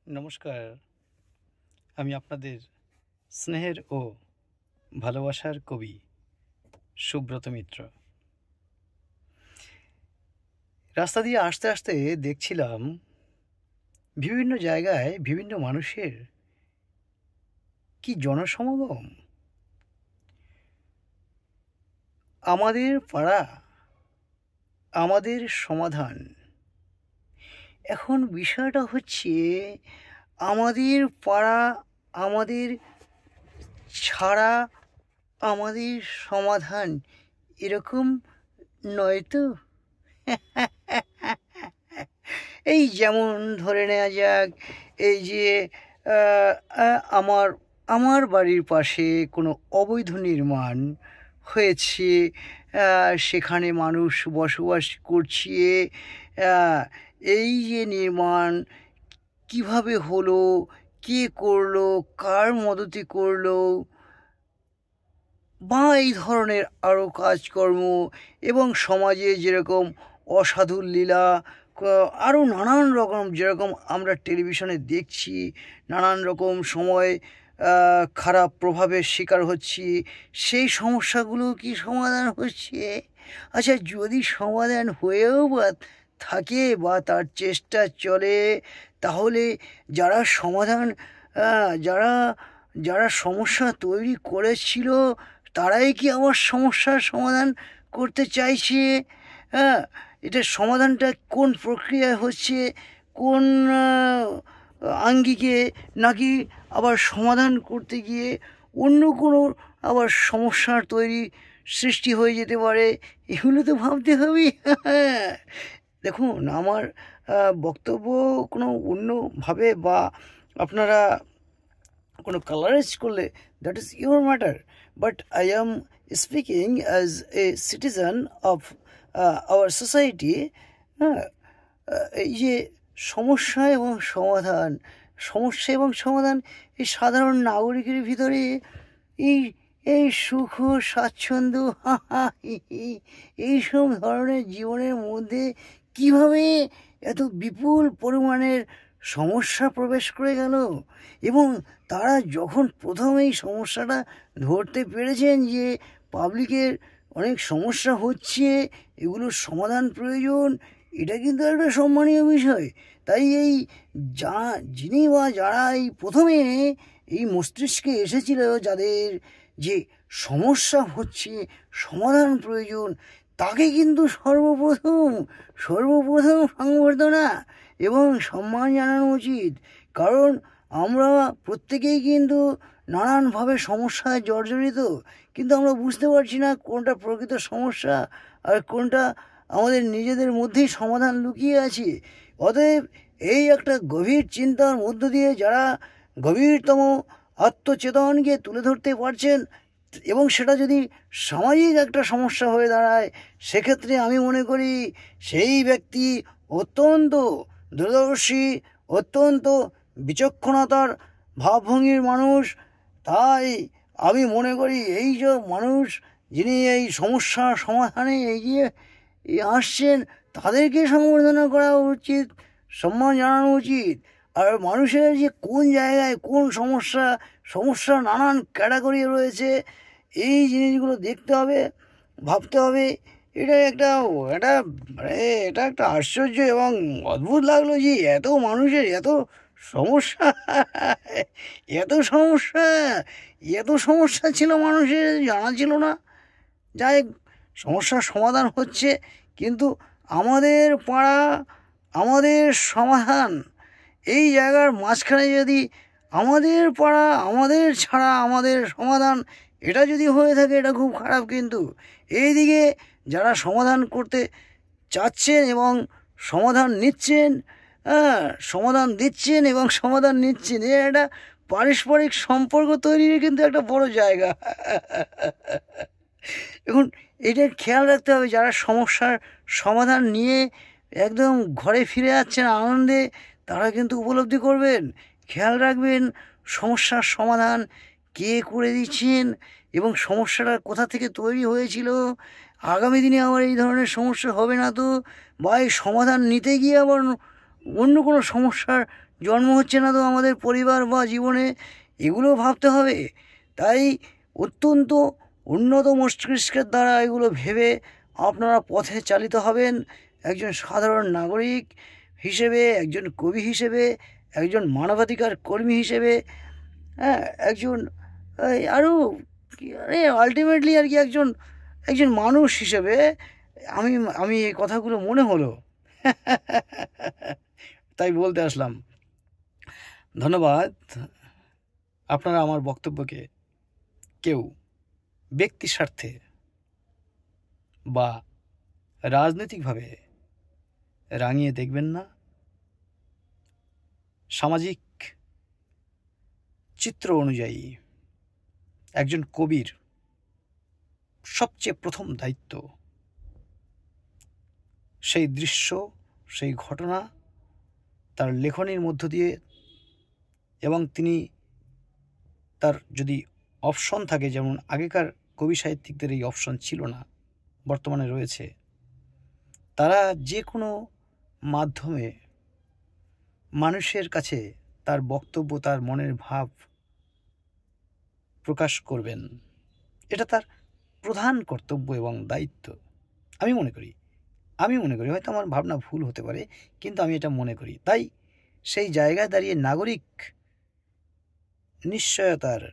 নমস্কার। আমি আপনাদের স্নেহের ও ভালোবাসার কবি সুব্রত মিত্র। রাস্তা দিয়ে আসতে আসতে দেখছিলাম বিভিন্ন জায়গায় বিভিন্ন মানুষের কি জনসমাগম। আমাদের পাড়া, আমাদের সমাধান। এখন বিষয়টা হচ্ছে আমাদের পাড়া, আমাদের ছাড়া, আমাদের সমাধান এরকম নয় তো। এই যেমন ধরে নেওয়া যাক, এই যে আহ, আহ, আমার আমার বাড়ির পাশে কোনো অবৈধ নির্মাণ হয়েছে, সেখানে মানুষ বসবাস করছে। আহ, এই যে নির্মাণ কিভাবে হলো, কে করলো, কার মদতে করলো, বা এই ধরনের আরও কাজকর্ম, এবং সমাজে যেরকম অসাধু লীলা, আরও নানান রকম যেরকম আমরা টেলিভিশনে দেখছি, নানান রকম সময় খারাপ প্রভাবের শিকার হচ্ছি, সেই সমস্যাগুলো কি সমাধান হচ্ছে? আচ্ছা, যদি সমাধান হয়েও বা থাকে বা তার চেষ্টা চলে, তাহলে যারা সমাধান যারা যারা সমস্যা তৈরি করেছিল তারাই কি আমার সমস্যার সমাধান করতে চাইছে? হ্যাঁ, এটার সমাধানটা কোন প্রক্রিয়ায় হচ্ছে, কোন আঙ্গিকে, নাকি আবার সমাধান করতে গিয়ে অন্য কোনো আবার সমস্যার সৃষ্টি হয়ে যেতে পারে? এগুলো তো ভাবতে হবে। দেখুন, আমার বক্তব্য কোনো অন্যভাবে বা আপনারা কোনো কালারাইজ করলে, that is your matter, but I am speaking as a citizen of our society. হ্যাঁ, এই যে সমস্যা এবং সমাধান, সমস্যা এবং সমাধান, এই সাধারণ নাগরিকের ভিতরে এই এই সুখ স্বাচ্ছন্দ্য এইসব ধরনের জীবনের মধ্যে কিভাবে এত বিপুল পরিমাণের সমস্যা প্রবেশ করে গেল, এবং তারা যখন প্রথম এই সমস্যাটা ধরতে পেরেছেন যে পাবলিকের অনেক সমস্যা হচ্ছে, এগুলোর সমাধান প্রয়োজন, এটা কিন্তু একটা সম্মানীয় বিষয়। তাই এই যিনি বা যারা এই প্রথমে এই মস্তিষ্কে এসেছিল, যাদের যে সমস্যা হচ্ছে, সমাধান প্রয়োজন, তাকে কিন্তু সর্বপ্রথম সংবর্ধনা এবং সম্মান জানানো উচিত। কারণ আমরা প্রত্যেকেই কিন্তু নানানভাবে সমস্যায় জর্জরিত, কিন্তু আমরা বুঝতে পারছি না কোনটা প্রকৃত সমস্যা আর কোনটা আমাদের নিজেদের মধ্যেই সমাধান লুকিয়ে আছে। অতএব এই একটা গভীর চিন্তার মধ্য দিয়ে যারা গভীরতম আত্মচেতনকে তুলে ধরতে পারছেন, এবং সেটা যদি সামাজিক একটা সমস্যা হয়ে দাঁড়ায়, সেক্ষেত্রে আমি মনে করি সেই ব্যক্তি অত্যন্ত দূরদর্শী, অত্যন্ত বিচক্ষণতার ভাবভঙ্গির মানুষ। তাই আমি মনে করি এই যে মানুষ যিনি এই সমস্যার সমাধানে এগিয়ে আসছেন, তাদেরকে সংবর্ধনা করা উচিত, সম্মান জানানো উচিত। আর মানুষের যে কোন জায়গায় কোন সমস্যা নানান ক্যাটাগরি রয়েছে, এই জিনিসগুলো দেখতে হবে, ভাবতে হবে। এটা একটা এটা মানে এটা একটা আশ্চর্য এবং অদ্ভুত লাগলো যে এত মানুষের এত সমস্যা, এত সমস্যা এত সমস্যা ছিল মানুষের, জানা ছিল না। যাই হোক, সমস্যার সমাধান হচ্ছে, কিন্তু আমাদের পাড়া, আমাদের সমাধান, এই জায়গার মাঝখানে যদি আমাদের পাড়া, আমাদের ছাড়া, আমাদের সমাধান, এটা যদি হয়ে থাকে, এটা খুব খারাপ। কিন্তু এইদিকে যারা সমাধান করতে চাচ্ছেন এবং সমাধান নিচ্ছেন, সমাধান দিচ্ছেন এবং সমাধান নিচ্ছেন, এটা পারস্পরিক সম্পর্ক তৈরির কিন্তু একটা বড় জায়গা। এখন এটা খেয়াল রাখতে হবে, যারা সমস্যার সমাধান নিয়ে একদম ঘরে ফিরে যাচ্ছেন আনন্দে, তারা কিন্তু উপলব্ধি করবেন, খেয়াল রাখবেন সমস্যার সমাধান কে করে দিচ্ছেন এবং সমস্যাটা কোথা থেকে তৈরি হয়েছিল। আগামী দিনে আবার এই ধরনের সমস্যা হবে না তো, বা এই সমাধান নিতে গিয়ে আবার অন্য কোনো সমস্যার জন্ম হচ্ছে না তো আমাদের পরিবার বা জীবনে, এগুলো ভাবতে হবে। তাই অত্যন্ত উন্নত মস্তিষ্কের দ্বারা এগুলো ভেবে আপনারা পথে চালিত হবেন, একজন সাধারণ নাগরিক হিসেবে, একজন কবি হিসেবে, একজন মানবাধিকার কর্মী হিসেবে, হ্যাঁ, একজন আরও আলটিমেটলি আর কি একজন একজন মানুষ হিসেবে আমি আমি এই কথাগুলো মনে হলো তাই বলতে আসলাম। ধন্যবাদ। আপনারা আমার বক্তব্যকে কেউ ব্যক্তি স্বার্থে বা রাজনৈতিকভাবে রাঙিয়ে দেখবেন না। সামাজিক চিত্র অনুযায়ী একজন কবির সবচেয়ে প্রথম দায়িত্ব সেই দৃশ্য, সেই ঘটনা তার লেখনীর মধ্য দিয়ে, এবং তিনি তার যদি অপশন থাকে, যেমন আগেকার কবি সাহিত্যিকদের এই অপশন ছিল না, বর্তমানে রয়েছে, তারা যে কোনো মাধ্যমে মানুষের কাছে তার বক্তব্য, তার মনের ভাব প্রকাশ করবেন। এটা তার প্রধান কর্তব্য এবং দায়িত্ব। আমি মনে করি হয়তো আমার ভাবনা ভুল হতে পারে, কিন্তু আমি এটা মনে করি। তাই সেই জায়গায় দাঁড়িয়ে নাগরিক নিশ্চয়তার,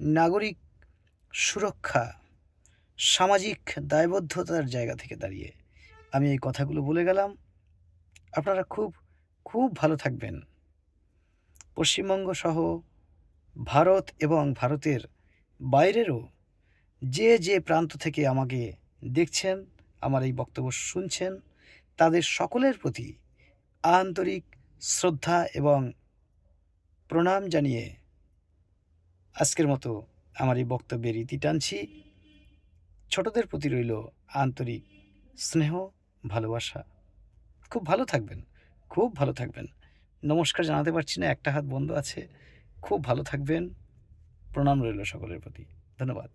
নাগরিক সুরক্ষা, সামাজিক দায়বদ্ধতার জায়গা থেকে দাঁড়িয়ে আমি এই কথাগুলো বলে গেলাম। আপনারা খুব খুব ভালো থাকবেন। পশ্চিমবঙ্গ সহ ভারত এবং ভারতের বাইরেরও যে যে প্রান্ত থেকে আমাকে দেখছেন, আমার এই বক্তব্য শুনছেন, তাদের সকলের প্রতি আন্তরিক শ্রদ্ধা এবং প্রণাম জানিয়ে আজকের মতো আমার এই বক্তব্যের ইতি টানছি। ছোটদের প্রতি রইল আন্তরিক স্নেহ, ভালোবাসা। খুব ভালো থাকবেন, খুব ভালো থাকবেন। নমস্কার জানাতে পারছি না, একটা হাত বন্ধ আছে। খুব ভালো থাকবেন। প্রণাম রইল সকলের প্রতি। ধন্যবাদ।